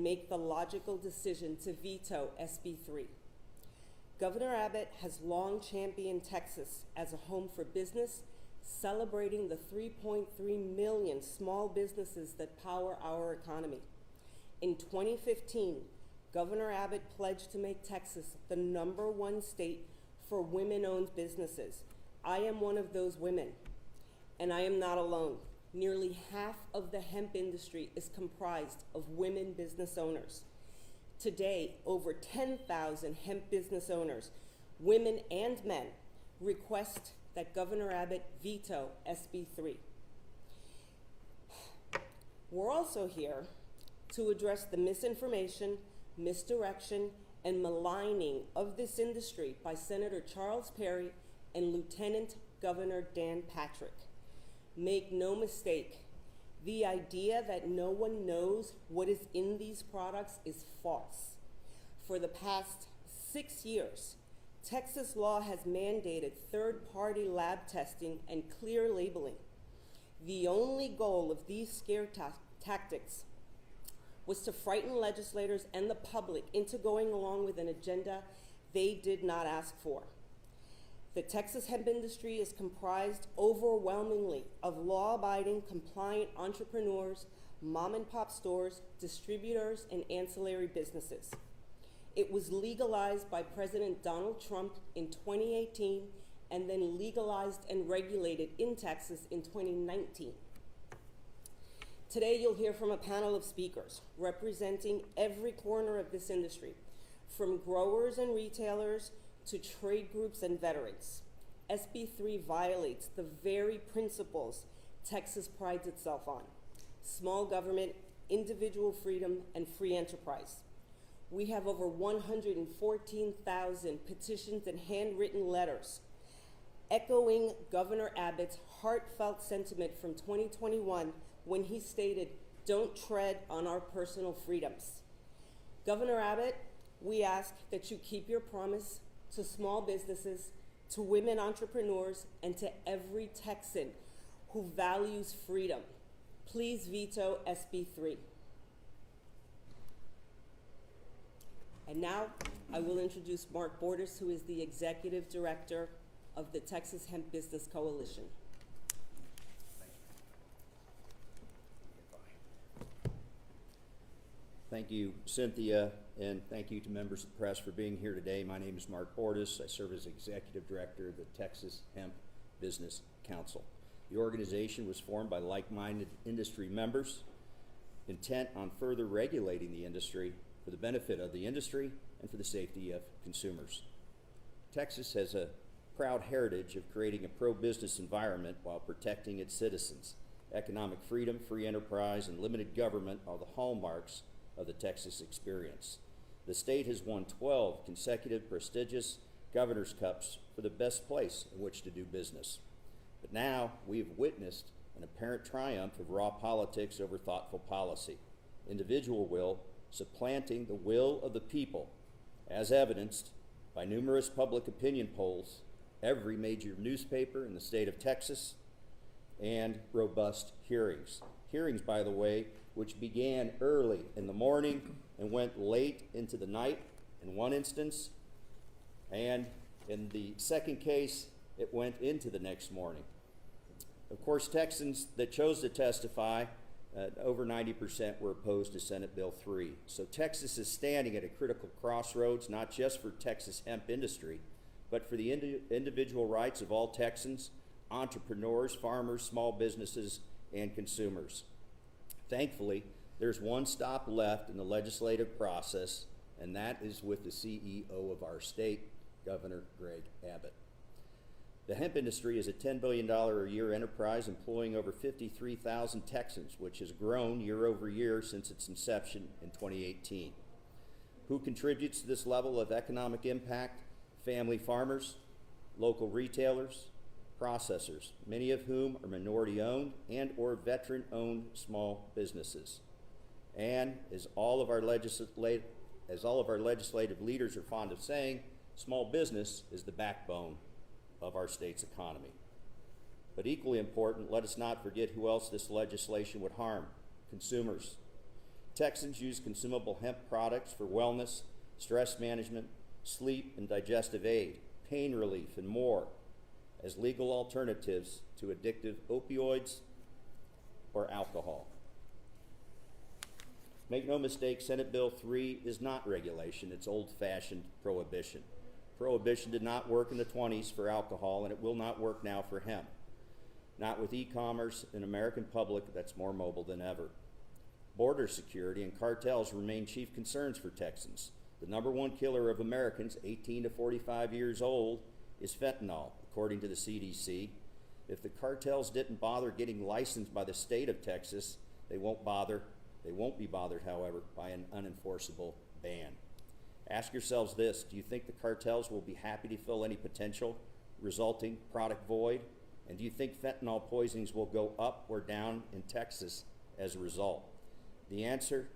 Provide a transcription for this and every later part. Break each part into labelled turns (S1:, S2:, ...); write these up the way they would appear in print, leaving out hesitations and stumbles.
S1: make the logical decision to veto SB 3. Governor Abbott has long championed Texas as a home for business, celebrating the 3.3 million small businesses that power our economy. In 2015, Governor Abbott pledged to make Texas the #1 state for women-owned businesses. I am one of those women, and I am not alone. Nearly half of the hemp industry is comprised of women business owners. Today, over 10,000 hemp business owners, women and men, request that Governor Abbott veto SB 3. We're also here to address the misinformation, misdirection, and maligning of this industry by Senator Charles Perry and Lieutenant Governor Dan Patrick. Make no mistake, the idea that no one knows what is in these products is false. For the past 6 years, Texas law has mandated third-party lab testing and clear labeling. The only goal of these scare tactics was to frighten legislators and the public into going along with an agenda they did not ask for. The Texas hemp industry is comprised overwhelmingly of law-abiding, compliant entrepreneurs, mom-and-pop stores, distributors, and ancillary businesses. It was legalized by President Donald Trump in 2018 and then legalized and regulated in Texas in 2019. Today, you'll hear from a panel of speakers representing every corner of this industry, from growers and retailers to trade groups and veterans. SB 3 violates the very principles Texas prides itself on: small government, individual freedom, and free enterprise. We have over 114,000 petitions and handwritten letters echoing Governor Abbott's heartfelt sentiment from 2021 when he stated, "Don't tread on our personal freedoms." Governor Abbott, we ask that you keep your promise to small businesses, to women entrepreneurs, and to every Texan who values freedom. Please veto SB 3. And now I will introduce Mark Bordas, who is the Executive Director of the Texas Hemp Business Coalition.
S2: Thank you, Cynthia, and thank you to members of the press for being here today. My name is Mark Bordas. I serve as Executive Director of the Texas Hemp Business Council. The organization was formed by like-minded industry members intent on further regulating the industry for the benefit of the industry and for the safety of consumers. Texas has a proud heritage of creating a pro-business environment while protecting its citizens. Economic freedom, free enterprise, and limited government are the hallmarks of the Texas experience. The state has won 12 consecutive prestigious Governor's Cups for the best place in which to do business. But now we have witnessed an apparent triumph of raw politics over thoughtful policy, individual will supplanting the will of the people, as evidenced by numerous public opinion polls, every major newspaper in the state of Texas, and robust hearings. Hearings, by the way, which began early in the morning and went late into the night in one instance, and in the second case, it went into the next morning. Of course, Texans that chose to testify, over 90% were opposed to Senate Bill 3. So Texas is standing at a critical crossroads, not just for Texas hemp industry, but for the individual rights of all Texans, entrepreneurs, farmers, small businesses, and consumers. Thankfully, there's one stop left in the legislative process, and that is with the CEO of our state, Governor Greg Abbott. The hemp industry is a $10 billion a year enterprise employing over 53,000 Texans, which has grown year over year since its inception in 2018. Who contributes to this level of economic impact? Family farmers, local retailers, processors, many of whom are minority-owned and or veteran-owned small businesses. And as all of our legislative leaders are fond of saying, small business is the backbone of our state's economy. But equally important, let us not forget who else this legislation would harm: consumers. Texans use consumable hemp products for wellness, stress management, sleep and digestive aid, pain relief, and more as legal alternatives to addictive opioids or alcohol. Make no mistake, Senate Bill 3 is not regulation, it's old-fashioned prohibition. Prohibition did not work in the 20s for alcohol, and it will not work now for hemp. Not with e-commerce, an American public that's more mobile than ever. Border security and cartels remain chief concerns for Texans. The number one killer of Americans 18 to 45 years old is fentanyl, according to the CDC. If the cartels didn't bother getting licensed by the state of Texas, they won't be bothered, however, by an unenforceable ban. Ask yourselves this: do you think the cartels will be happy to fill any potential resulting product void? And do you think fentanyl poisonings will go up or down in Texas as a result? The answer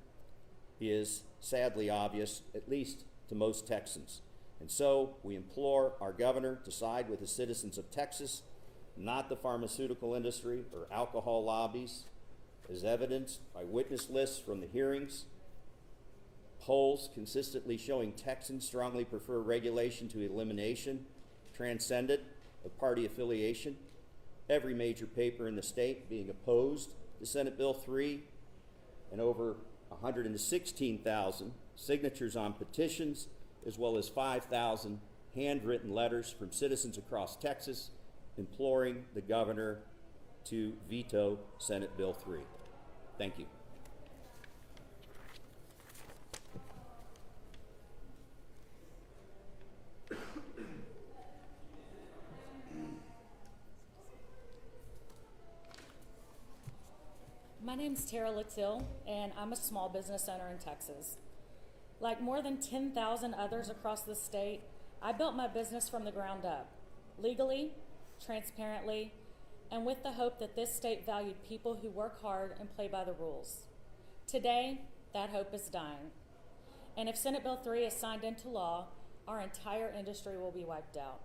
S2: is sadly obvious, at least to most Texans. And so we implore our governor to side with the citizens of Texas, not the pharmaceutical industry or alcohol lobbies, as evidenced by witness lists from the hearings, polls consistently showing Texans strongly prefer regulation to elimination, transcendent of party affiliation, every major paper in the state being opposed to Senate Bill 3, and over 116,000 signatures on petitions, as well as 5,000 handwritten letters from citizens across Texas imploring the governor to veto Senate Bill 3. Thank you.
S3: My name's Tara Latil, and I'm a small business owner in Texas. Like more than 10,000 others across the state, I built my business from the ground up, legally, transparently, and with the hope that this state valued people who work hard and play by the rules. Today, that hope is dying. And if Senate Bill 3 is signed into law, our entire industry will be wiped out.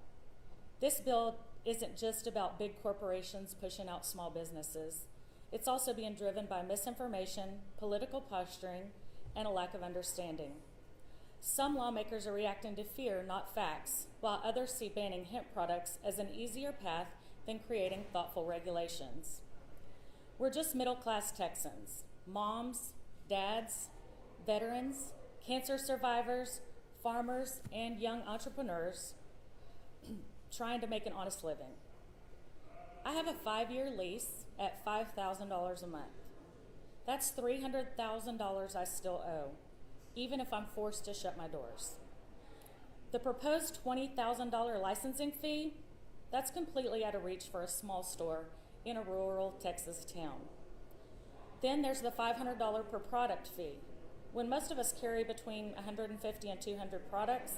S3: This bill isn't just about big corporations pushing out small businesses. It's also being driven by misinformation, political posturing, and a lack of understanding. Some lawmakers are reacting to fear, not facts, while others see banning hemp products as an easier path than creating thoughtful regulations. We're just middle-class Texans, moms, dads, veterans, cancer survivors, farmers, and young entrepreneurs trying to make an honest living. I have a 5-year lease at $5,000 a month. That's $300,000 I still owe, even if I'm forced to shut my doors. The proposed $20,000 licensing fee, that's completely out of reach for a small store in a rural Texas town. Then there's the $500 per product fee. When most of us carry between 150 and 200 products,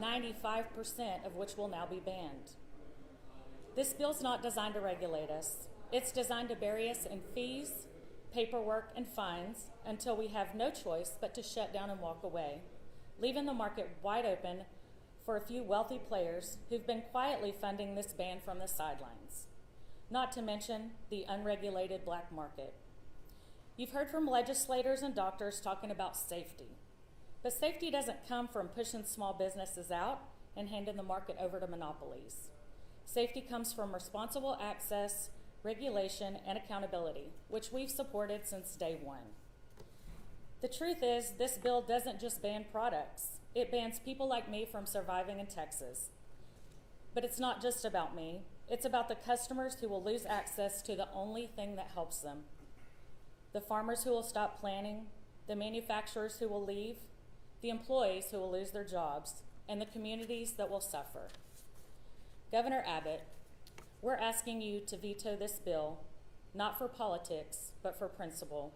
S3: 95% of which will now be banned. This bill's not designed to regulate us. It's designed to bury us in fees, paperwork, and fines until we have no choice but to shut down and walk away, leaving the market wide open for a few wealthy players who've been quietly funding this ban from the sidelines, not to mention the unregulated black market. You've heard from legislators and doctors talking about safety, but safety doesn't come from pushing small businesses out and handing the market over to monopolies. Safety comes from responsible access, regulation, and accountability, which we've supported since day one. The truth is, this bill doesn't just ban products. It bans people like me from surviving in Texas. But it's not just about me. It's about the customers who will lose access to the only thing that helps them. The farmers who will stop planting, the manufacturers who will leave, the employees who will lose their jobs, and the communities that will suffer. Governor Abbott, we're asking you to veto this bill, not for politics, but for principle.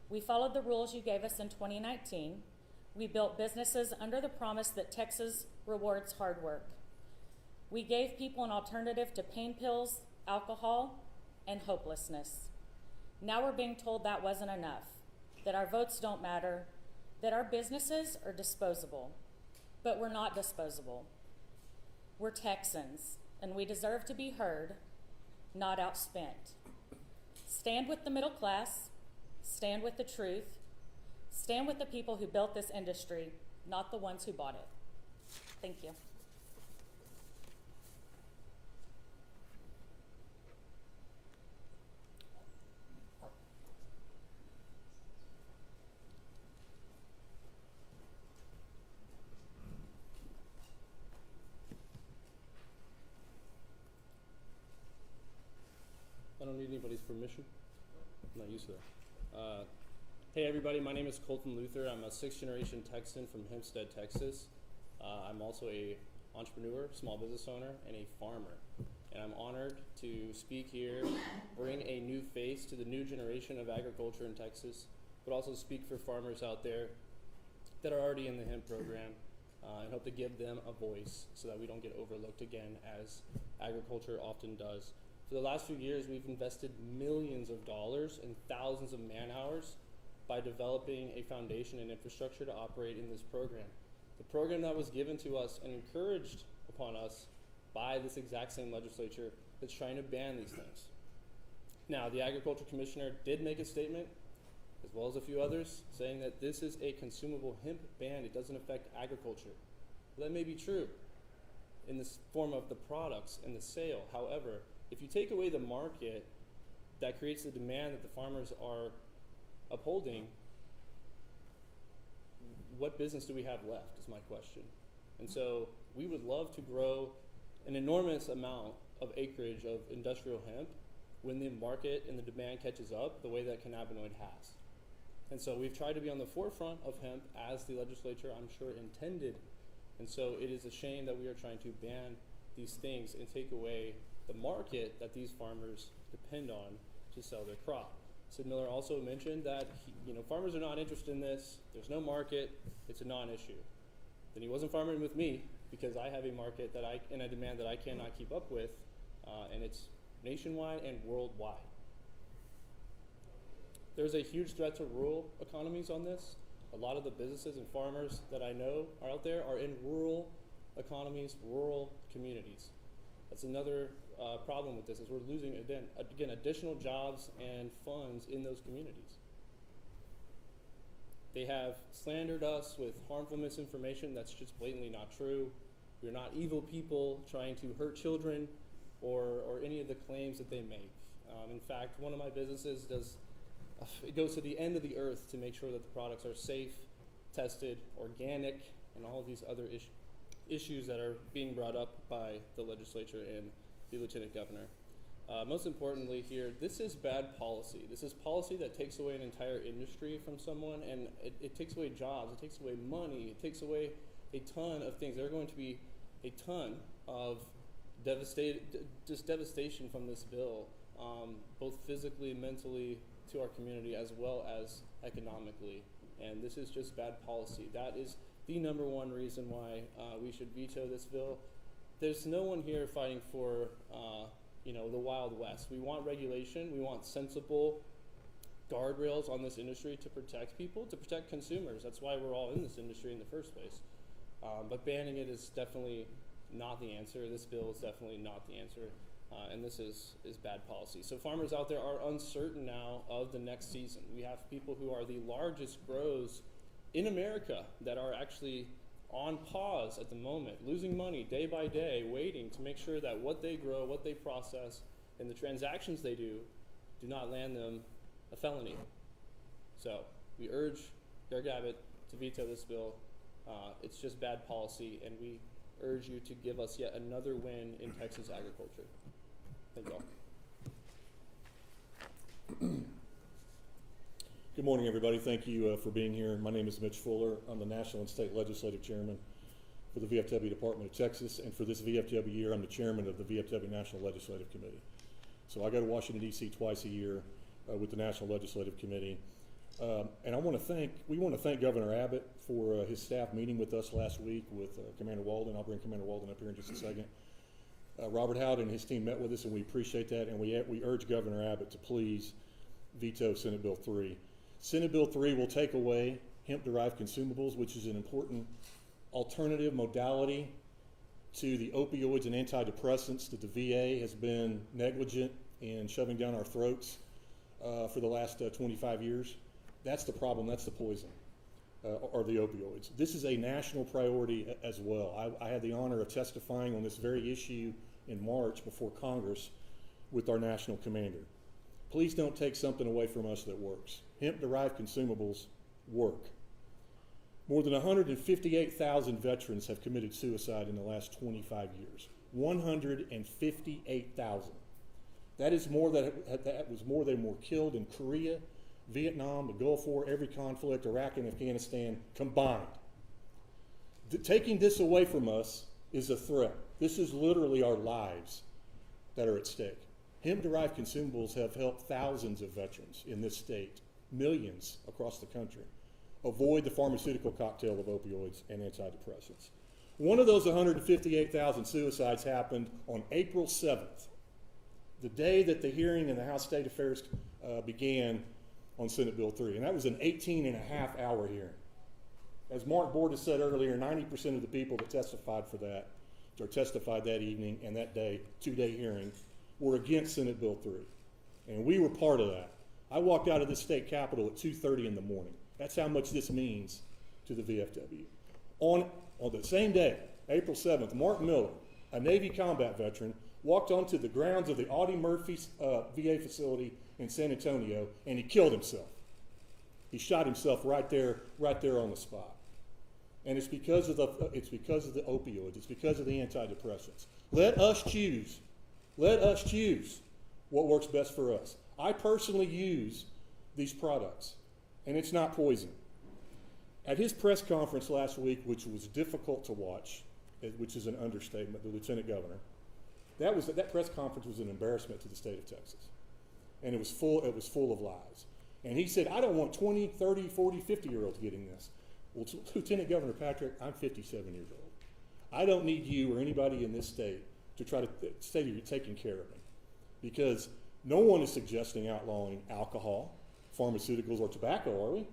S3: We followed the rules you gave us in 2019. We built businesses under the promise that Texas rewards hard work. We gave people an alternative to pain pills, alcohol, and hopelessness. Now we're being told that wasn't enough, that our votes don't matter, that our businesses are disposable. But we're not disposable. We're Texans, and we deserve to be heard, not outspent. Stand with the middle class, stand with the truth, Stand with the people who built this industry, not the ones who bought it. Thank you.
S4: I don't need anybody's permission. I'm not used to that. Hey everybody, my name is Colton Luther. I'm a 6th generation Texan from Hempstead, Texas. I'm also a entrepreneur, small business owner, and a farmer. And I'm honored to speak here, bring a new face to the new generation of agriculture in Texas, but also speak for farmers out there that are already in the hemp program, and hope to give them a voice so that we don't get overlooked again, as agriculture often does. For the last few years, we've invested millions of dollars and thousands of man hours by developing a foundation and infrastructure to operate in this program. The program that was given to us and encouraged upon us by this exact same legislature that's trying to ban these things. Now, the Agriculture Commissioner did make a statement, as well as a few others, saying that this is a consumable hemp ban. It doesn't affect agriculture. Well, that may be true in this form of the products and the sale. However, if you take away the market that creates the demand that the farmers are upholding, what business do we have left is my question. And so we would love to grow an enormous amount of acreage of industrial hemp when the market and the demand catches up the way that cannabinoid has. And so we've tried to be on the forefront of hemp as the legislature, I'm sure, intended. And so it is a shame that we are trying to ban these things and take away the market that these farmers depend on to sell their crop. Sid Miller also mentioned that farmers are not interested in this. There's no market. It's a non-issue. Then he wasn't farming with me because I have a market and a demand that I cannot keep up with, and it's nationwide and worldwide. There's a huge threat to rural economies on this. A lot of the businesses and farmers that I know are out there are in rural economies, rural communities. That's another problem with this, is we're losing, again, additional jobs and funds in those communities. They have slandered us with harmful misinformation that's just blatantly not true. We're not evil people trying to hurt children or any of the claims that they make. In fact, one of my businesses it goes to the end of the earth to make sure that the products are safe, tested, organic, and all of these other issues that are being brought up by the legislature and the lieutenant governor. Most importantly here, this is bad policy. This is policy that takes away an entire industry from someone, and it takes away jobs, it takes away money, it takes away a ton of things. There are going to be a ton of devastation from this bill, both physically and mentally to our community as well as economically. And this is just bad policy. That is the number one reason why we should veto this bill. There's no one here fighting for the Wild West. We want regulation. We want sensible guardrails on this industry to protect people, to protect consumers. That's why we're all in this industry in the first place. But banning it is definitely not the answer. This bill is definitely not the answer. And this is bad policy. So farmers out there are uncertain now of the next season. We have people who are the largest grows in America that are actually on pause at the moment, losing money day by day, waiting to make sure that what they grow, what they process, and the transactions they do not land them a felony. So we urge Greg Abbott to veto this bill. It's just bad policy, and we urge you to give us yet another win in Texas agriculture. Thank you all.
S5: Good morning, everybody. Thank you for being here. My name is Mitch Fuller. I'm the National and State Legislative Chairman for the VFW Department of Texas, and for this VFW year, I'm the Chairman of the VFW National Legislative Committee. So I go to Washington, D.C. twice a year with the National Legislative Committee. And we want to thank Governor Abbott for his staff meeting with us last week with Commander Walden. I'll bring Commander Walden up here in just a second. Robert Howden and his team met with us, and we appreciate that, and we urge Governor Abbott to please veto Senate Bill 3. Senate Bill 3 will take away hemp-derived consumables, which is an important alternative modality to the opioids and antidepressants that the VA has been negligent in shoving down our throats for the last 25 years. That's the problem. That's the poison. are the opioids. This is a national priority as well. I had the honor of testifying on this very issue in March before Congress with our national commander. Please don't take something away from us that works. Hemp-derived consumables work. More than 158,000 veterans have committed suicide in the last 25 years. 158,000. That was more than were killed in Korea, Vietnam, the Gulf War, every conflict, Iraq and Afghanistan combined. Taking this away from us is a threat. This is literally our lives that are at stake. Hemp-derived consumables have helped thousands of veterans in this state, millions across the country, avoid the pharmaceutical cocktail of opioids and antidepressants. One of those 158,000 suicides happened on April 7th, the day that the hearing in the House State Affairs began on Senate Bill 3, and that was an 18-and-a-half-hour hearing. As Mark Bordas said earlier, 90% of the people that testified for that, or testified that evening and that day, two-day hearing, were against Senate Bill 3, and we were part of that. I walked out of the state capitol at 2:30 in the morning. That's how much this means to the VFW. On the same day, April 7th, Mark Miller, a Navy combat veteran, walked onto the grounds of the Audie Murphy VA facility in San Antonio, and he killed himself. He shot himself right there on the spot. And it's because of the opioids. It's because of the antidepressants. Let us choose what works best for us. I personally use these products, and it's not poison. At his press conference last week, which was difficult to watch, which is an understatement, the Lieutenant Governor, that press conference was an embarrassment to the state of Texas. And it was full of lies. And he said, I don't want 20, 30, 40, 50-year-olds getting this. Well, Lieutenant Governor Patrick, I'm 57 years old. I don't need you or anybody in this state to try to say that you're taking care of me. Because no one is suggesting outlawing alcohol, pharmaceuticals, or tobacco, are we?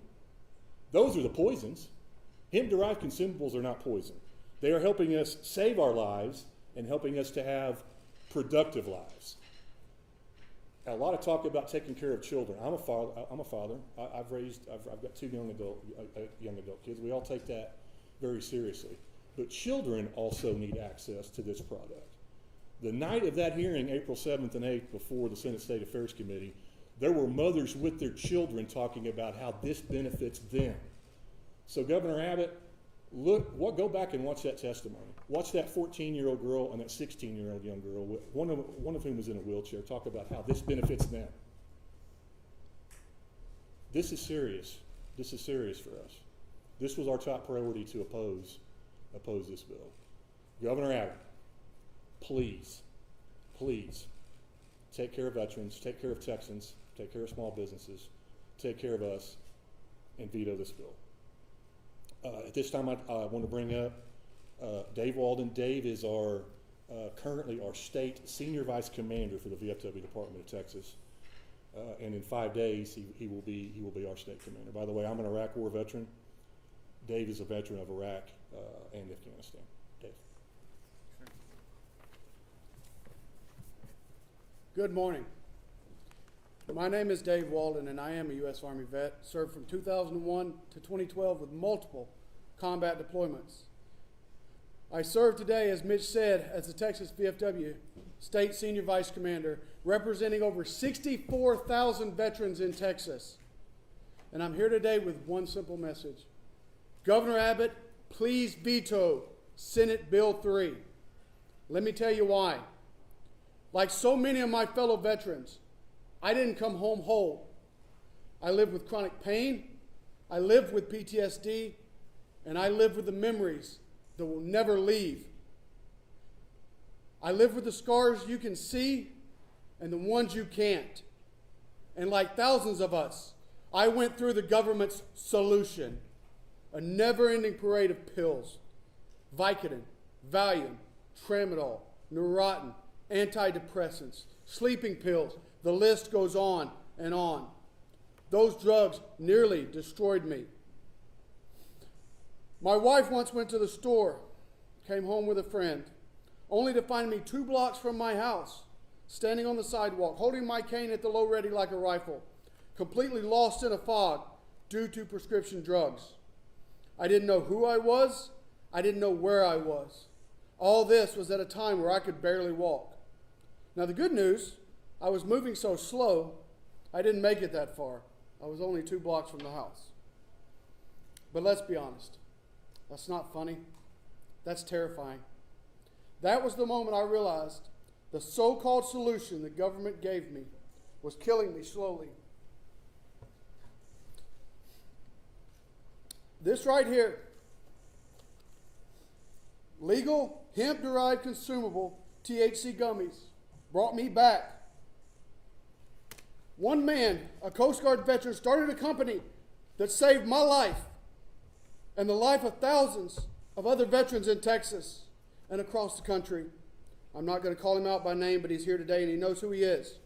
S5: Those are the poisons. Hemp-derived consumables are not poison. They are helping us save our lives and helping us to have productive lives. A lot of talk about taking care of children. I'm a father. I've got two young adult kids. We all take that very seriously. But children also need access to this product. The night of that hearing, April 7th and 8th, before the Senate State Affairs Committee, there were mothers with their children talking about how this benefits them. So Governor Abbott, go back and watch that testimony. Watch that 14-year-old girl and that 16-year-old young girl, one of whom was in a wheelchair, talk about how this benefits them. This is serious. This is serious for us. This was our top priority to oppose this bill. Governor Abbott, please take care of veterans, take care of Texans, take care of small businesses, take care of us, and veto this bill. At this time, I want to bring up Dave Walden. Dave is currently our state senior vice commander for the VFW Department of Texas, and in 5 days he will be our state commander. By the way, I'm an Iraq War veteran. Dave is a veteran of Iraq and Afghanistan. Dave.
S6: Good morning. My name is Dave Walden, and I am a U.S. Army vet, served from 2001 to 2012 with multiple combat deployments. I serve today, as Mitch said, as the Texas VFW State Senior Vice Commander, representing over 64,000 veterans in Texas. And I'm here today with one simple message. Governor Abbott, please veto Senate Bill 3. Let me tell you why. Like so many of my fellow veterans, I didn't come home whole. I lived with chronic pain, I lived with PTSD, and I lived with the memories that will never leave. I live with the scars you can see and the ones you can't. And like thousands of us, I went through the government's solution, a never-ending parade of pills, Vicodin, Valium, Tramadol, Neurontin, antidepressants, sleeping pills. The list goes on and on. Those drugs nearly destroyed me. My wife once went to the store, came home with a friend, only to find me 2 blocks from my house, standing on the sidewalk, holding my cane at the low ready like a rifle, completely lost in a fog due to prescription drugs. I didn't know who I was. I didn't know where I was. All this was at a time where I could barely walk. Now the good news, I was moving so slow, I didn't make it that far. I was only 2 blocks from the house. But let's be honest. That's not funny. That's terrifying. That was the moment I realized the so-called solution the government gave me was killing me slowly. This right here, legal hemp-derived consumable THC gummies, brought me back. One man, a Coast Guard veteran, started a company that saved my life and the life of thousands of other veterans in Texas and across the country. I'm not going to call him out by name, but he's here today and he knows who he is.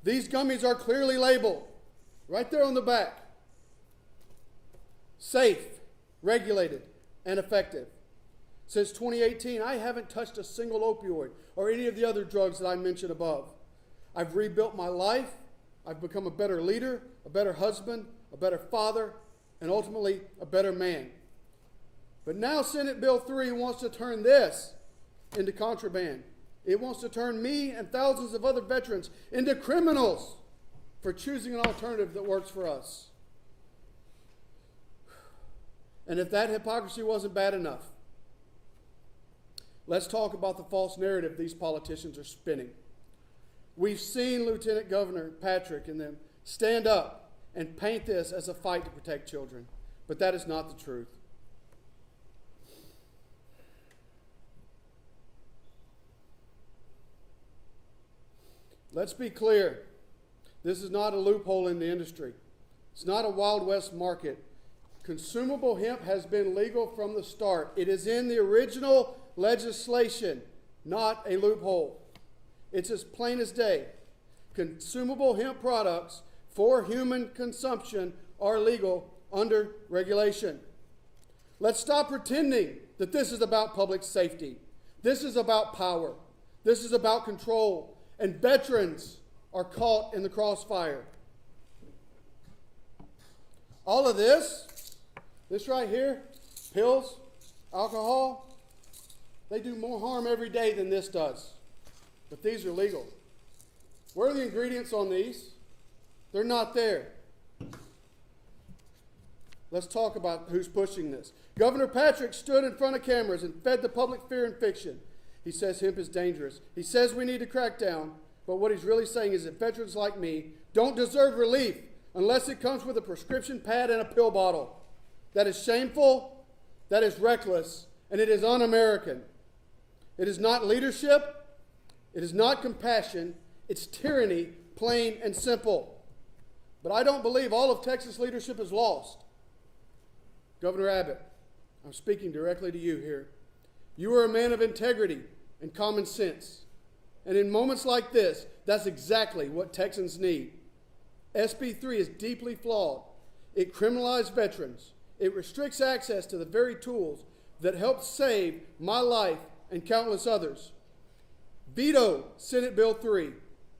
S6: These gummies are clearly labeled, right there on the back. Safe, regulated, and effective. Since 2018, I haven't touched a single opioid or any of the other drugs that I mentioned above. I've rebuilt my life. I've become a better leader, a better husband, a better father, and ultimately a better man. But now Senate Bill 3 wants to turn this into contraband. It wants to turn me and thousands of other veterans into criminals for choosing an alternative that works for us. And if that hypocrisy wasn't bad enough, let's talk about the false narrative these politicians are spinning. We've seen Lieutenant Governor Patrick and them stand up and paint this as a fight to protect children, but that is not the truth. Let's be clear. This is not a loophole in the industry. It's not a Wild West market. Consumable hemp has been legal from the start. It is in the original legislation, not a loophole. It's as plain as day. Consumable hemp products for human consumption are legal under regulation. Let's stop pretending that this is about public safety. This is about power. This is about control. And veterans are caught in the crossfire. All of this right here, pills, alcohol, they do more harm every day than this does. But these are legal. Where are the ingredients on these? They're not there. Let's talk about who's pushing this. Governor Patrick stood in front of cameras and fed the public fear and fiction. He says hemp is dangerous. He says we need to crack down, but what he's really saying is that veterans like me don't deserve relief unless it comes with a prescription pad and a pill bottle. That is shameful, that is reckless, and it is un-American. It is not leadership, it is not compassion, it's tyranny, plain and simple. But I don't believe all of Texas leadership is lost. Governor Abbott, I'm speaking directly to you here. You are a man of integrity and common sense. And in moments like this, that's exactly what Texans need. SB 3 is deeply flawed. It criminalizes veterans. It restricts access to the very tools that helped save my life and countless others. Veto Senate Bill 3.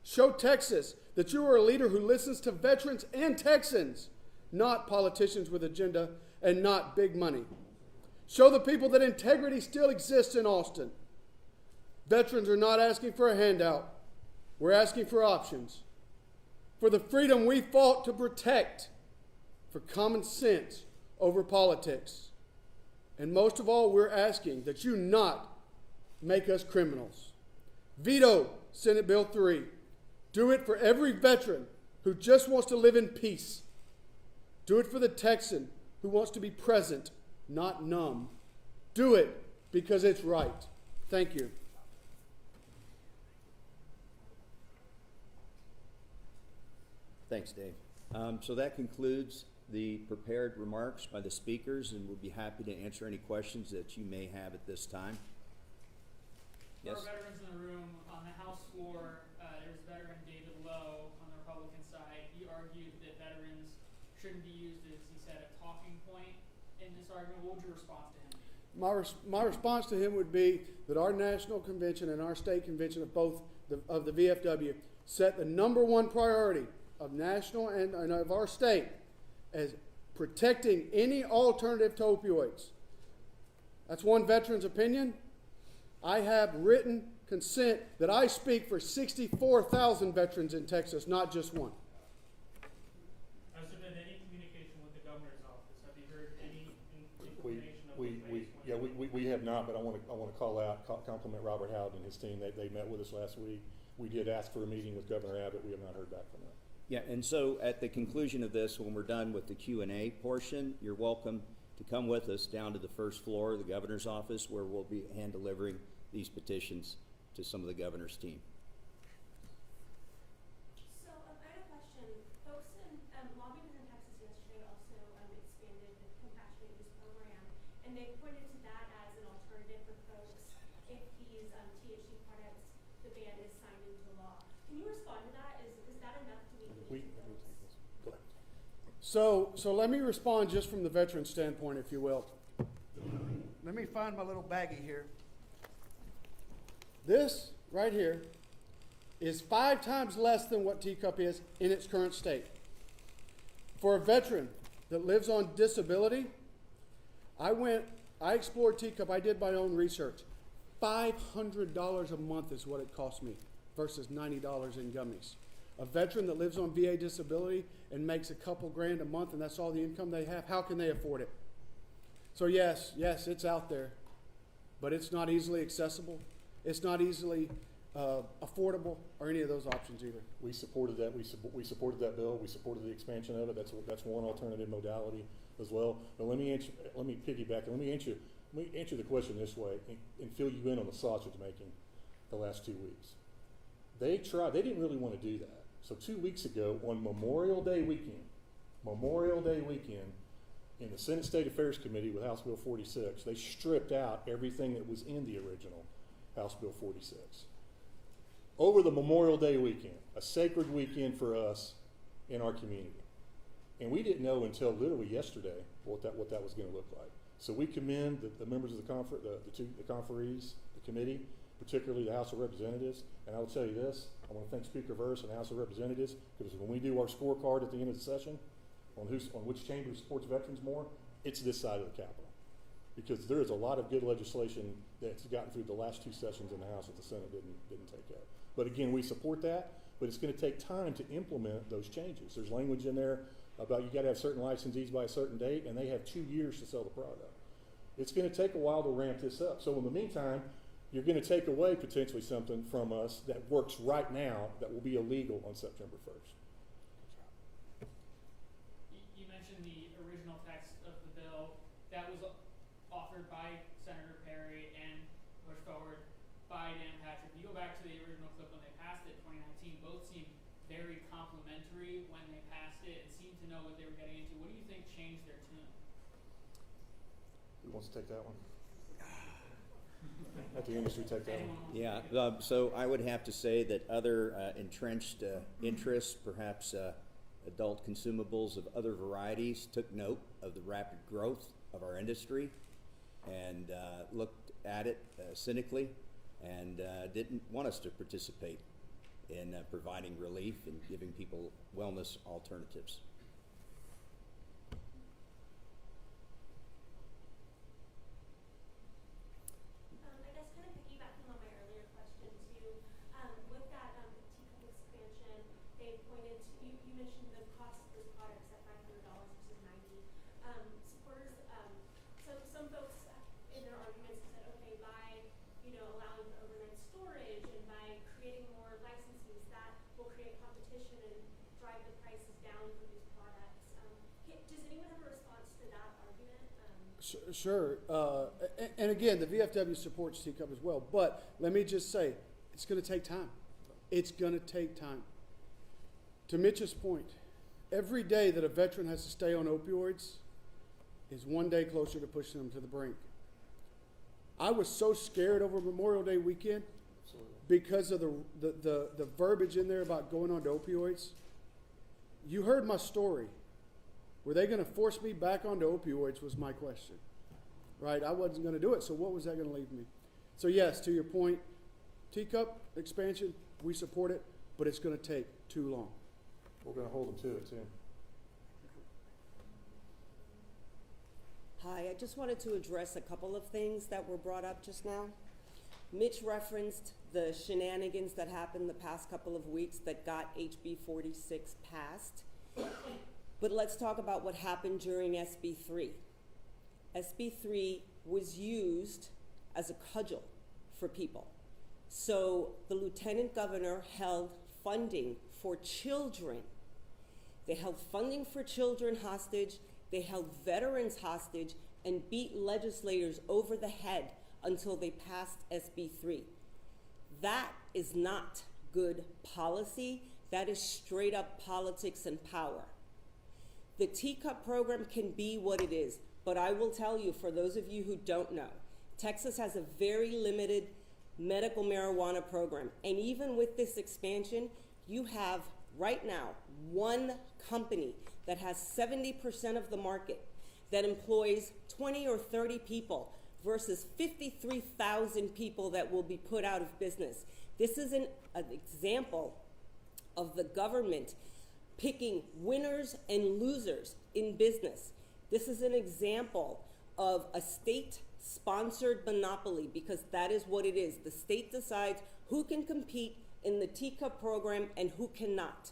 S6: Show Texas that you are a leader who listens to veterans and Texans, not politicians with agenda and not big money. Show the people that integrity still exists in Austin. Veterans are not asking for a handout. We're asking for options. For the freedom we fought to protect. For common sense over politics. And most of all, we're asking that you not make us criminals. Veto Senate Bill 3. Do it for every veteran who just wants to live in peace. Do it for the Texan who wants to be present, not numb. Do it because it's right. Thank you.
S2: Thanks, Dave. So that concludes the prepared remarks by the speakers, and we'll be happy to answer any questions that you may have at this time.
S7: There
S2: Yes?
S7: are veterans in the room. On the House floor, there's veteran David Lowe on the Republican side. He argued that veterans shouldn't be used as, he said, a talking point in this argument. What would your response to him be?
S6: My response to him would be that our national convention and our state convention of both of the VFW set the #1 priority of national and of our state as protecting any alternative to opioids. That's one veteran's opinion. I have written consent that I speak for 64,000 veterans in Texas, not just one.
S7: Has there been any communication with the governor's office? Have you heard any information of the place?
S5: We have not, but I want to call out, compliment Robert Howden and his team. They met with us last week. We did ask for a meeting with Governor Abbott. We have not heard back from them.
S2: Yeah, and so at the conclusion of this, when we're done with the Q&A portion, you're welcome to come with us down to the first floor of the governor's office, where we'll be hand delivering these petitions to some of the governor's team.
S8: So I had a question. Folks in lawmakers in Texas yesterday also expanded the compassionate use program, and they pointed to that as an alternative for folks if these THC products, the ban is signed into law. Can you respond to that? Is that enough to meet the needs of folks?
S5: Go ahead.
S6: So let me respond just from the veteran standpoint, if you will. Let me find my little baggie here. This right here is 5 times less than what teacup is in its current state. For a veteran that lives on disability, I explored teacup. I did my own research. $500 a month is what it cost me versus $90 in gummies. A veteran that lives on VA disability and makes a couple grand a month and that's all the income they have, how can they afford it? So yes, it's out there, but it's not easily accessible. It's not easily affordable or any of those options either.
S5: We supported that. We supported that bill. We supported the expansion of it. That's one alternative modality as well. But let me piggyback. Let me answer the question this way and fill you in on the sausage making the last 2 weeks. They didn't really want to do that. So 2 weeks ago on Memorial Day weekend, in the Senate State Affairs Committee with House Bill 46, they stripped out everything that was in the original House Bill 46. Over the Memorial Day weekend, a sacred weekend for us in our community. And we didn't know until literally yesterday what that was going to look like. So we commend the members of the conferees, the committee, particularly the House of Representatives. And I will tell you this, I want to thank Speaker Verse and the House of Representatives, because when we do our scorecard at the end of the session on which chamber supports veterans more, it's this side of the Capitol. Because there is a lot of good legislation that's gotten through the last 2 sessions in the House that the Senate didn't take up. But again, we support that, but it's going to take time to implement those changes. There's language in there about you got to have certain licensees by a certain date, and they have 2 years to sell the product. It's going to take a while to ramp this up. So in the meantime, you're going to take away potentially something from us that works right now that will be illegal on September 1st.
S7: You mentioned the original text of the bill that was offered by Senator Perry and pushed forward by Dan Patrick. If you go back to the original clip when they passed it in 2019, both seemed very complimentary when they passed it and seemed to know what they were getting into. What do you think changed their tune?
S5: Who wants to take that one? Let the industry take that one.
S2: Yeah, so I would have to say that other entrenched interests, perhaps adult consumables of other varieties, took note of the rapid growth of our industry and looked at it cynically and didn't want us to participate in providing relief and giving people wellness alternatives.
S8: I guess kind of piggybacking on my earlier question too, with that teacup expansion, they pointed to, you mentioned the cost of those products at $500 versus $90. Supporters, so some folks in their arguments said, okay, by allowing for overnight storage and by creating more licensees, that will create competition and drive the prices down for these products. Does anyone have a response to that argument?
S6: Sure. And again, the VFW supports teacup as well. But let me just say, it's going to take time. It's going to take time. To Mitch's point, every day that a veteran has to stay on opioids is one day closer to pushing them to the brink. I was so scared over Memorial Day weekend because of the verbiage in there about going on to opioids. You heard my story. Were they going to force me back onto opioids was my question, right? I wasn't going to do it, so what was that going to leave me? So yes, to your point, teacup expansion, we support it, but it's going to take too long.
S5: We're going to hold them to it too.
S1: I just wanted to address a couple of things that were brought up just now. Mitch referenced the shenanigans that happened the past couple of weeks that got HB 46 passed. But let's talk about what happened during SB 3. SB 3 was used as a cudgel for people. So the lieutenant governor held funding for children. They held funding for children hostage, they held veterans hostage, and beat legislators over the head until they passed SB 3. That is not good policy. That is straight up politics and power. The teacup program can be what it is, but I will tell you, for those of you who don't know, Texas has a very limited medical marijuana program. And even with this expansion, you have right now one company that has 70% of the market that employs 20 or 30 people versus 53,000 people that will be put out of business. This is an example of the government picking winners and losers in business. This is an example of a state-sponsored monopoly, because that is what it is. The state decides who can compete in the teacup program and who cannot.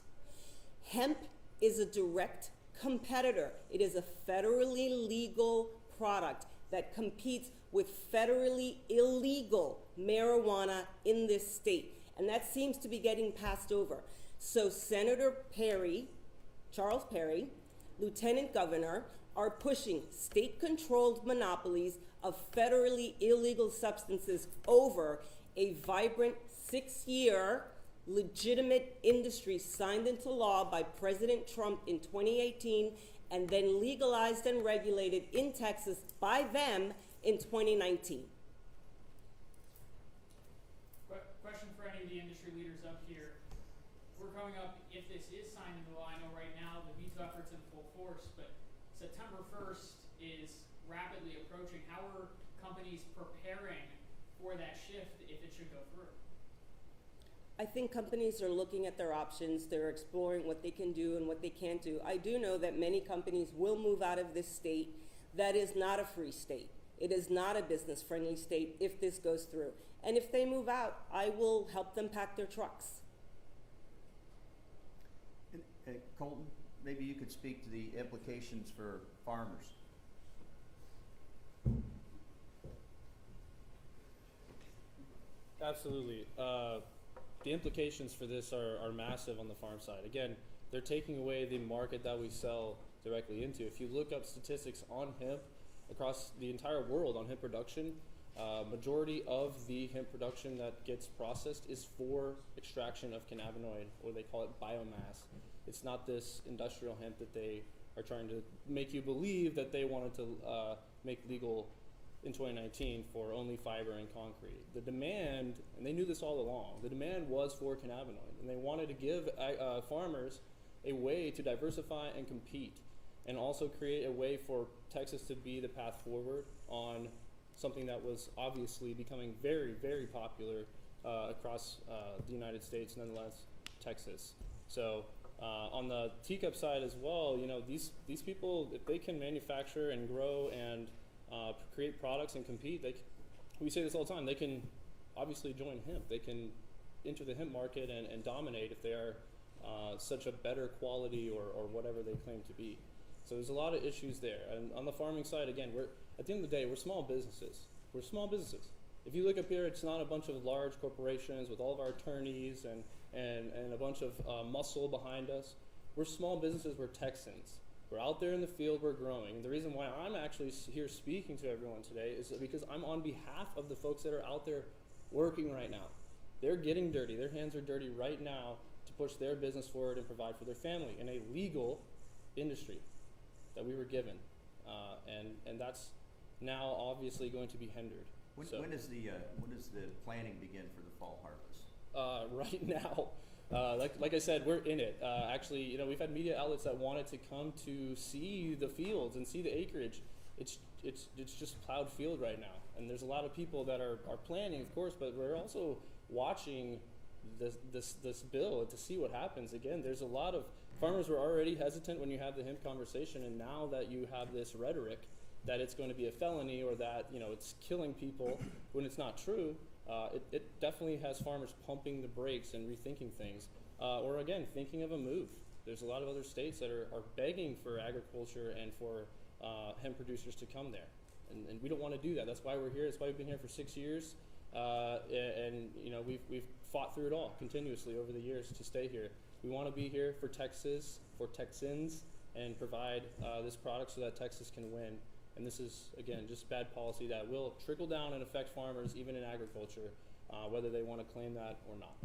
S1: Hemp is a direct competitor. It is a federally legal product that competes with federally illegal marijuana in this state. And that seems to be getting passed over. So Senator Perry, Charles Perry, Lieutenant Governor, are pushing state-controlled monopolies of federally illegal substances over a vibrant 6-year legitimate industry signed into law by President Trump in 2018 and then legalized and regulated in Texas by them in 2019.
S7: Question for any of the industry leaders up here. We're coming up, if this is signed into law, I know right now the veto effort's in full force, but September 1st is rapidly approaching. How are companies preparing for that shift if it should go through?
S1: I think companies are looking at their options. They're exploring what they can do and what they can't do. I do know that many companies will move out of this state. That is not a free state. It is not a business-friendly state if this goes through. And if they move out, I will help them pack their trucks.
S2: And, Colton, maybe you could speak to the implications for farmers.
S4: Absolutely. The implications for this are massive on the farm side. Again, they're taking away the market that we sell directly into. If you look up statistics on hemp across the entire world on hemp production, majority of the hemp production that gets processed is for extraction of cannabinoid, or they call it biomass. It's not this industrial hemp that they are trying to make you believe that they wanted to make legal in 2019 for only fiber and concrete. The demand, and they knew this all along, the demand was for cannabinoid, and they wanted to give farmers a way to diversify and compete, and also create a way for Texas to be the path forward on something that was obviously becoming very, very popular across the United States, nonetheless, Texas. So on the teacup side as well, you know, these people, if they can manufacture and grow and create products and compete, we say this all the time, they can obviously join hemp. They can enter the hemp market and dominate if they are such a better quality or whatever they claim to be. So there's a lot of issues there. And on the farming side, again, at the end of the day, we're small businesses. We're small businesses. If you look up here, it's not a bunch of large corporations with all of our attorneys and a bunch of muscle behind us. We're small businesses. We're Texans. We're out there in the field, we're growing. And the reason why I'm actually here speaking to everyone today is because I'm on behalf of the folks that are out there working right now. They're getting dirty. Their hands are dirty right now to push their business forward and provide for their family in a legal industry that we were given. And that's now obviously going to be hindered.
S2: When does the planning begin for the fall harvest?
S4: Right now. Like I said, we're in it. Actually, you know, we've had media outlets that wanted to come to see the fields and see the acreage. It's just plowed field right now, and there's a lot of people that are planning, of course, but we're also watching this bill to see what happens. Again, there's a lot of farmers were already hesitant when you have the hemp conversation, and now that you have this rhetoric, that it's going to be a felony or that, you know, it's killing people when it's not true, it definitely has farmers pumping the brakes and rethinking things. Or again, thinking of a move. There's a lot of other states that are begging for agriculture and for hemp producers to come there. And we don't want to do that. That's why we're here. That's why we've been here for 6 years. And you know, we've fought through it all continuously over the years to stay here. We want to be here for Texas, for Texans, and provide this product so that Texas can win. And this is, again, just bad policy that will trickle down and affect farmers, even in agriculture, whether they want to claim that or not.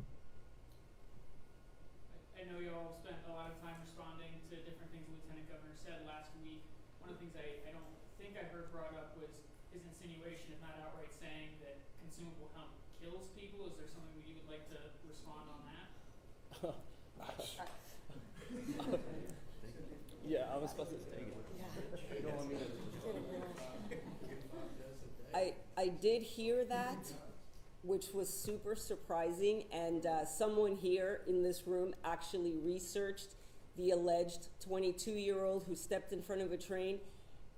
S7: I know you all spent a lot of time responding to different things the Lieutenant Governor said last week. One of the things I don't think I heard brought up was his insinuation, if not outright saying, that consumable hemp kills people. Is there something that you would like to respond on that?
S4: Yeah, I was supposed to take it.
S1: I did hear that, which was super surprising, and someone here in this room actually researched the alleged 22-year-old who stepped in front of a train,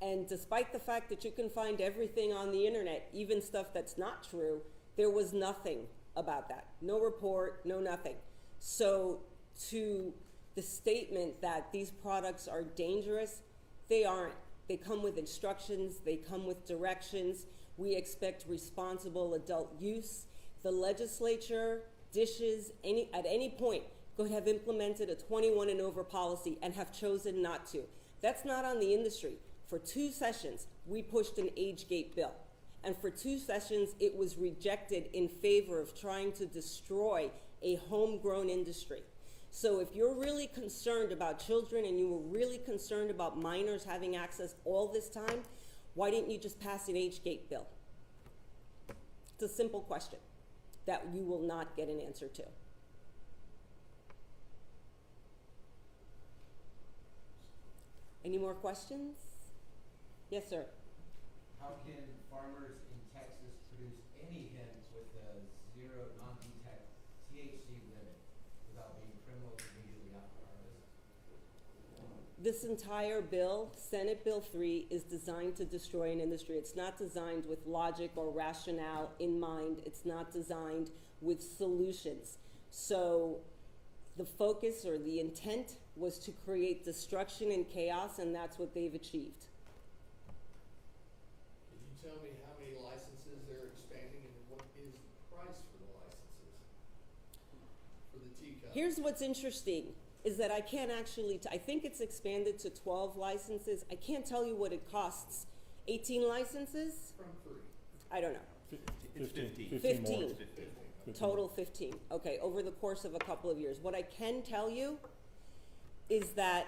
S1: and despite the fact that you can find everything on the internet, even stuff that's not true, there was nothing about that. No report, no nothing. So to the statement that these products are dangerous, they aren't. They come with instructions, they come with directions. We expect responsible adult use. The legislature dishes at any point could have implemented a 21 and over policy and have chosen not to. That's not on the industry. For 2 sessions, we pushed an age gate bill. And for 2 sessions, it was rejected in favor of trying to destroy a homegrown industry. So if you're really concerned about children and you were really concerned about minors having access all this time, why didn't you just pass an age gate bill? It's a simple question that you will not get an answer to. Any more questions? Yes, sir.
S9: How can farmers in Texas produce any hemp with a zero non-detect THC limit without being criminal immediately after harvest?
S1: This entire bill, Senate Bill 3, is designed to destroy an industry. It's not designed with logic or rationale in mind. It's not designed with solutions. So the focus or the intent was to create destruction and chaos, and that's what they've achieved.
S10: Can you tell me how many licenses they're expanding and what is the price for the licenses for the teacup?
S1: Here's what's interesting, is that I can't actually, I think it's expanded to 12 licenses. I can't tell you what it costs. 18 licenses?
S10: From 3.
S1: I don't know.
S2: It's 15.
S1: 15.
S2: It's 15.
S1: Total 15. Okay, over the course of a couple of years. What I can tell you is that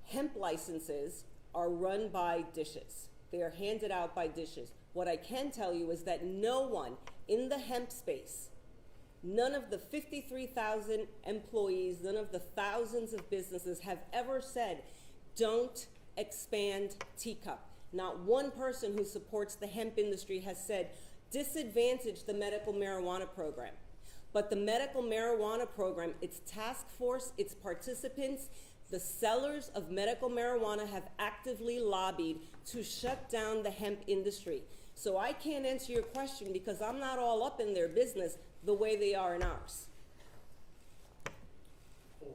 S1: hemp licenses are run by dishes. They are handed out by dishes. What I can tell you is that no one in the hemp space, none of the 53,000 employees, none of the thousands of businesses have ever said, don't expand teacup. Not one person who supports the hemp industry has said, disadvantage the medical marijuana program. But the medical marijuana program, its task force, its participants, the sellers of medical marijuana have actively lobbied to shut down the hemp industry. So I can't answer your question because I'm not all up in their business the way they are in ours.
S10: $488,000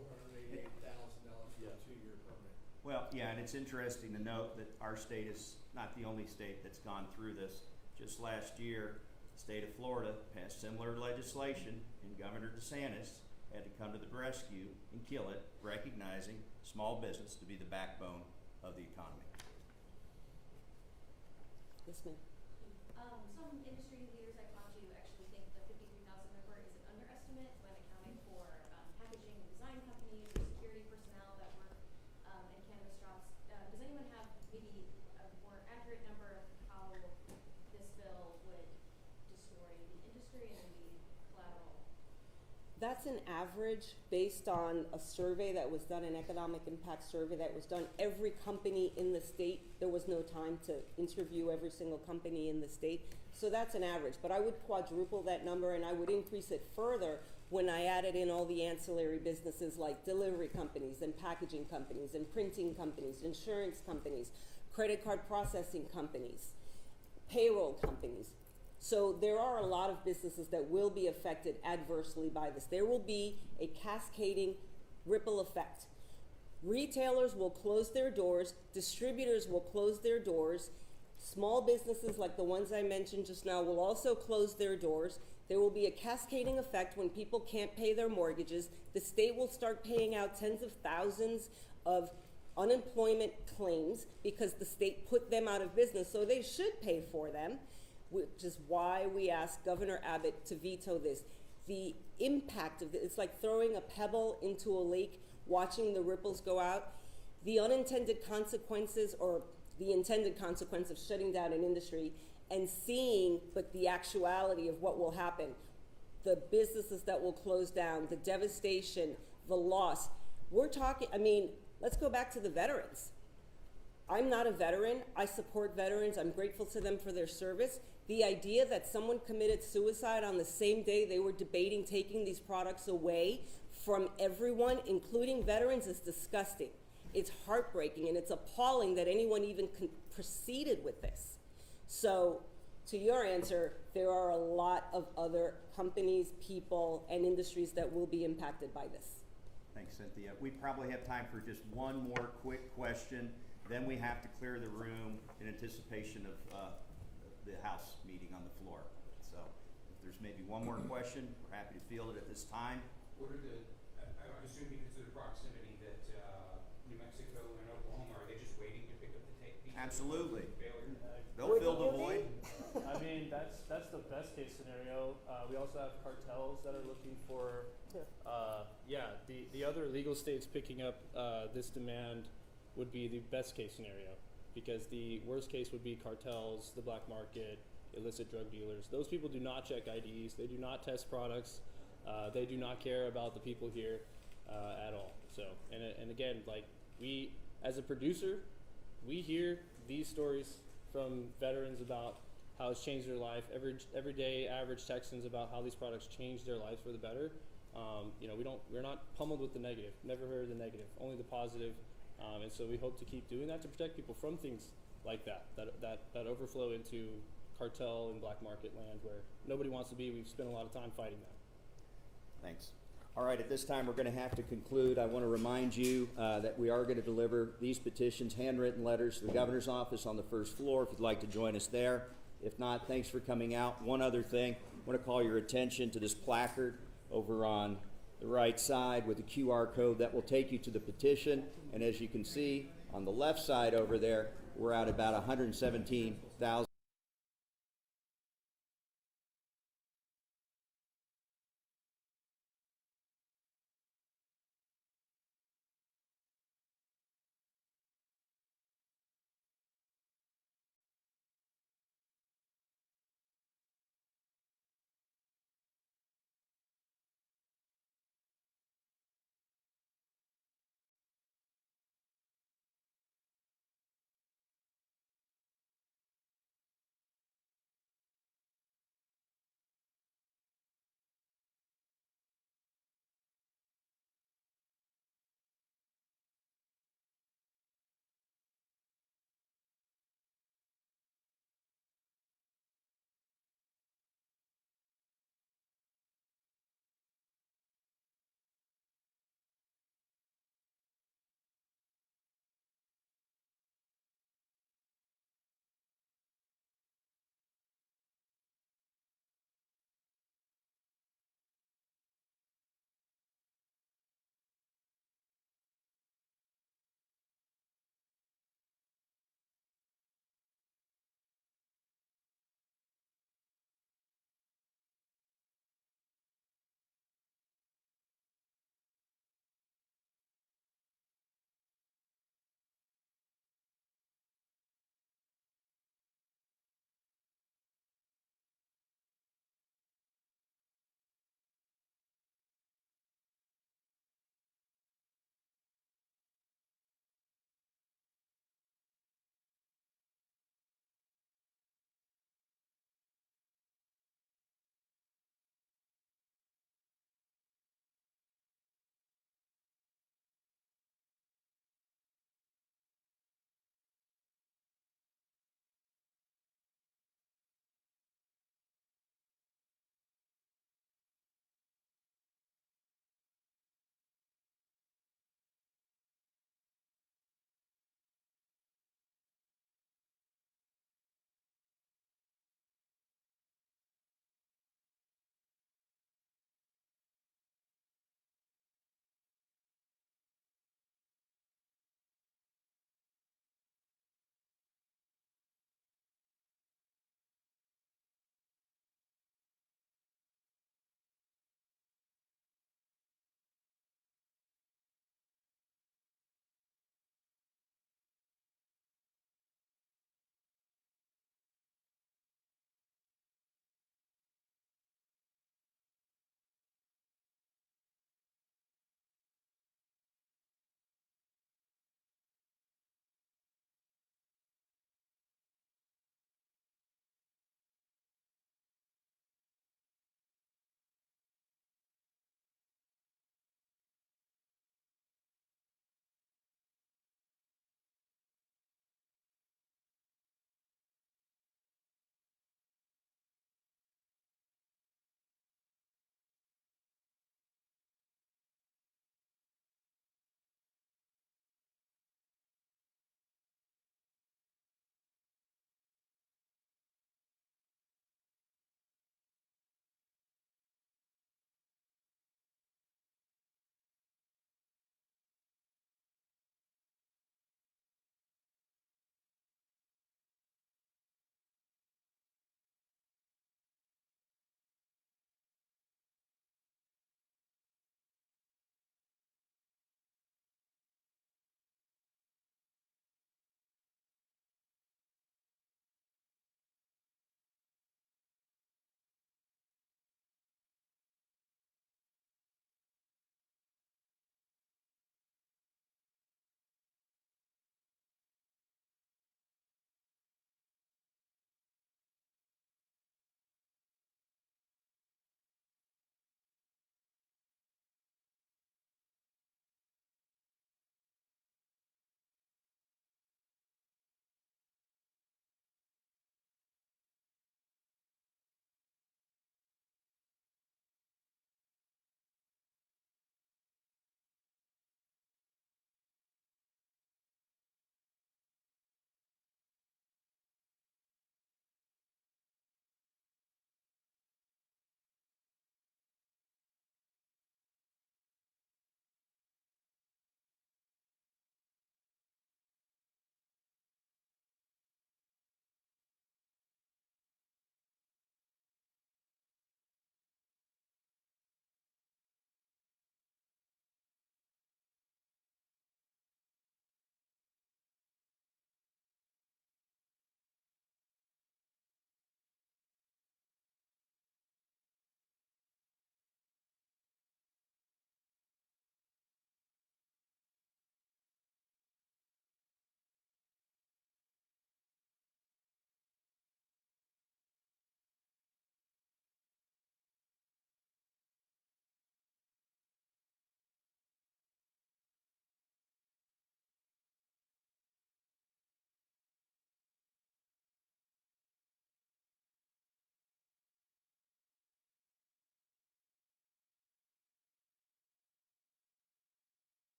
S10: for a 2-year permit.
S2: Well, yeah, and it's interesting to note that our state is not the only state that's gone through this. Just last year, the state of Florida passed similar legislation, and Governor DeSantis had to come to the rescue and kill it, recognizing small business to be the backbone of the economy.
S1: Yes, ma'am.
S8: Some industry leaders I talked to actually think the 53,000 number is an underestimate when accounting for packaging and design companies or security personnel that work in cannabis shops. Does anyone have maybe a more accurate number of how this bill would destroy the industry and maybe collateral?
S1: That's an average based on a survey that was done, an economic impact survey that was done. Every company in the state, there was no time to interview every single company in the state. So that's an average, but I would quadruple that number and I would increase it further when I added in all the ancillary businesses like delivery companies and packaging companies and printing companies, insurance companies, credit card processing companies, payroll companies. So there are a lot of businesses that will be affected adversely by this. There will be a cascading ripple effect. Retailers will close their doors, distributors will close their doors, small businesses like the ones I mentioned just now will also close their doors. There will be a cascading effect when people can't pay their mortgages. The state will start paying out tens of thousands of unemployment claims because the state put them out of business, so they should pay for them, which is why we asked Governor Abbott to veto this. The impact of it's like throwing a pebble into a lake, watching the ripples go out. The unintended consequences or the intended consequence of shutting down an industry and seeing but the actuality of what will happen, the businesses that will close down, the devastation, the loss. We're talking, I mean, let's go back to the veterans. I'm not a veteran. I support veterans. I'm grateful to them for their service. The idea that someone committed suicide on the same day they were debating taking these products away from everyone, including veterans, is disgusting. It's heartbreaking, and it's appalling that anyone even proceeded with this. So, to your answer, there are a lot of other companies, people, and industries that will be impacted by this.
S2: Thanks, Cynthia. We probably have time for just one more quick question. Then we have to clear the room in anticipation of the House meeting on the floor. So if there's maybe one more question, we're happy to field it at this time.
S11: What are the, I assume because of the proximity that New Mexico and Oklahoma, are they just waiting to pick up the take?
S2: Absolutely.
S11: Failure?
S2: They'll fill the void.
S4: I mean, that's the best case scenario. We also have cartels that are looking for, the other legal states picking up this demand would be the best case scenario, because the worst case would be cartels, the black market, illicit drug dealers. Those people do not check IDs. They do not test products. They do not care about the people here at all. So, and again, like we, as a producer, we hear these stories from veterans about how it's changed their life. Everyday average Texans about how these products changed their lives for the better. We're not pummeled with the negative. Never heard the negative, only the positive. And so we hope to keep doing that to protect people from things like that overflow into cartel and black market land where nobody wants to be. We've spent a lot of time fighting that.
S2: Thanks. All right, at this time, we're going to have to conclude. I want to remind you that we are going to deliver these petitions, handwritten letters, to the governor's office on the first floor if you'd like to join us there. If not, thanks for coming out. One other thing, I want to call your attention to this placard over on the right side with the QR code that will take you to the petition. And as you can see on the left side over there, we're at about 117,000.